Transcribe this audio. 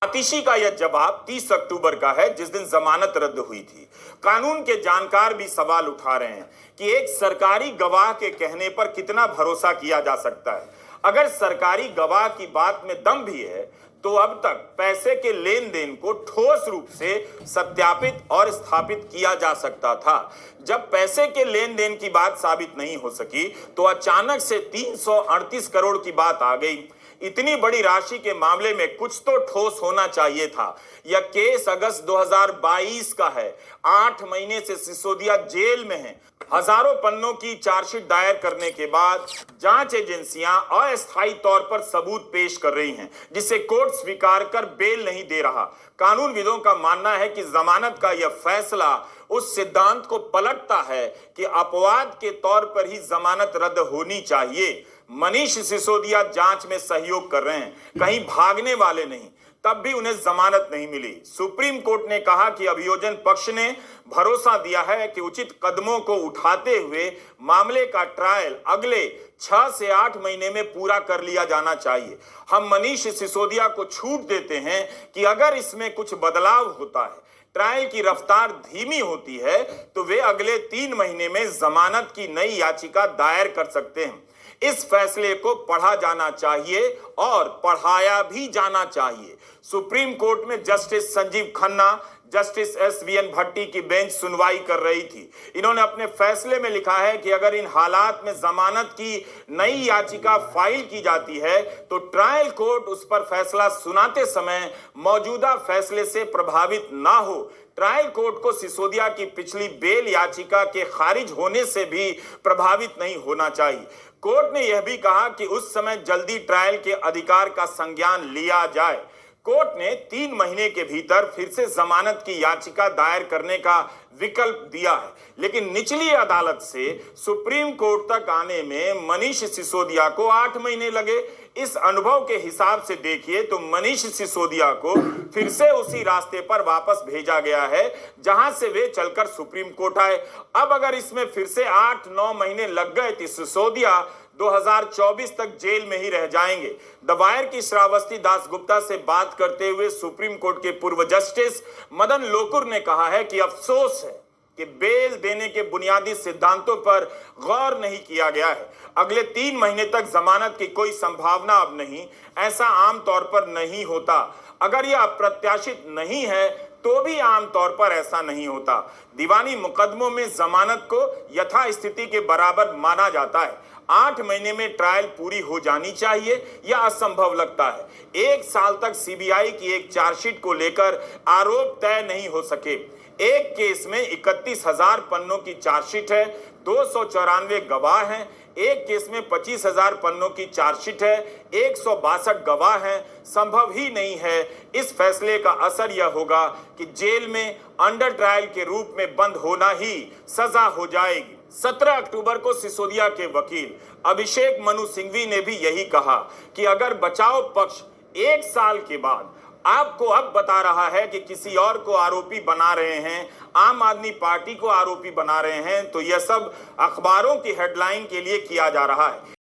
आतिशी का यह जवाब 30 अक्टूबर का है, जिस दिन जमानत रद्द हुई थी। कानून के जानकार भी सवाल उठा रहे हैं कि एक सरकारी गवाह के कहने पर कितना भरोसा किया जा सकता है। अगर सरकारी गवाह की बात में दम भी है तो अब तक पैसे के लेन देन को ठोस रूप से सत्यापित और स्थापित किया जा सकता था। जब पैसे के लेन देन की बात साबित नहीं हो सकी तो अचानक से 338 करोड़ की बात आ गई। इतनी बड़ी राशि के मामले में कुछ तो ठोस होना चाहिए था। यह केस अगस्त 2022 का है। 8 महीने से सिसोदिया जेल में है। हजारों पन्नों की चार्जशीट दायर करने के बाद जांच एजेंसियां अस्थायी तौर पर सबूत पेश कर रही हैं, जिसे कोर्ट स्वीकार कर बेल नहीं दे रहा। कानूनविदों का मानना है कि जमानत का यह फैसला उस सिद्धांत को पलटता है कि अपवाद के तौर पर ही जमानत रद्द होनी चाहिए। मनीष सिसोदिया जांच में सहयोग कर रहे हैं, कहीं भागने वाले नहीं, तब भी उन्हें जमानत नहीं मिली। सुप्रीम कोर्ट ने कहा कि अभियोजन पक्ष ने भरोसा दिया है कि उचित कदमों को उठाते हुए मामले का ट्रायल अगले 6 से 8 महीने में पूरा कर लिया जाना चाहिए। हम मनीष सिसोदिया को छूट देते हैं कि अगर इसमें कुछ बदलाव होता है, ट्रायल की रफ्तार धीमी होती है, तो वे अगले 3 महीने में जमानत की नई याचिका दायर कर सकते हैं। इस फैसले को पढ़ा जाना चाहिए और पढ़ाया भी जाना चाहिए। सुप्रीम कोर्ट में justice Sanjeev Khanna, justice SVN भट्टी की बेंच सुनवाई कर रही थी। इन्होंने अपने फैसले में लिखा है कि अगर इन हालात में जमानत की नई याचिका फाइल की जाती है तो ट्रायल कोर्ट उस पर फैसला सुनाते समय मौजूदा फैसले से प्रभावित ना हो। ट्रायल कोर्ट को सिसोदिया की पिछली बेल याचिका के खारिज होने से भी प्रभावित नहीं होना चाहिए। कोर्ट ने यह भी कहा कि उस समय जल्दी ट्रायल के अधिकार का संज्ञान लिया जाए। कोर्ट ने 3 महीने के भीतर फिर से जमानत की याचिका दायर करने का विकल्प दिया है, लेकिन निचली अदालत से सुप्रीम कोर्ट तक आने में मनीष सिसोदिया को 8 महीने लगे। इस अनुभव के हिसाब से देखिए तो मनीष सिसोदिया को फिर से उसी रास्ते पर वापस भेजा गया है जहां से वे चलकर सुप्रीम कोर्ट आए। अब अगर इसमें फिर से 8-9 महीने लग गए तो सिसोदिया 2024 तक जेल में ही रह जाएंगे। द वायर की श्रावस्ती दासगुप्ता से बात करते हुए सुप्रीम कोर्ट के पूर्व जस्टिस मदन लोकुर ने कहा है कि अफसोस है कि बेल देने के बुनियादी सिद्धांतों पर गौर नहीं किया गया है। अगले 3 महीने तक जमानत की कोई संभावना अब नहीं, ऐसा आमतौर पर नहीं होता। अगर यह अप्रत्याशित नहीं है तो भी आमतौर पर ऐसा नहीं होता। दीवानी मुकदमों में जमानत को यथास्थिति के बराबर माना जाता है। 8 महीने में ट्रायल पूरी हो जानी चाहिए, यह असंभव लगता है। 1 साल तक सीबीआई की एक चार्जशीट को लेकर आरोप तय नहीं हो सके। एक केस में 31,000 पन्नों की चार्जशीट है, 294 गवाह हैं। एक केस में 25,000 पन्नों की चार्जशीट है, 162 गवाह हैं। संभव ही नहीं है। इस फैसले का असर यह होगा कि जेल में अंडर ट्रायल के रूप में बंद होना ही सजा हो जाएगी। 17 अक्टूबर को सिसोदिया के वकील अभिषेक मनु सिंघवी ने भी यही कहा कि अगर बचाव पक्ष 1 साल के बाद आपको अब बता रहा है कि किसी और को आरोपी बना रहे हैं, आम आदमी पार्टी को आरोपी बना रहे हैं, तो यह सब अखबारों की हेडलाइन के लिए किया जा रहा है।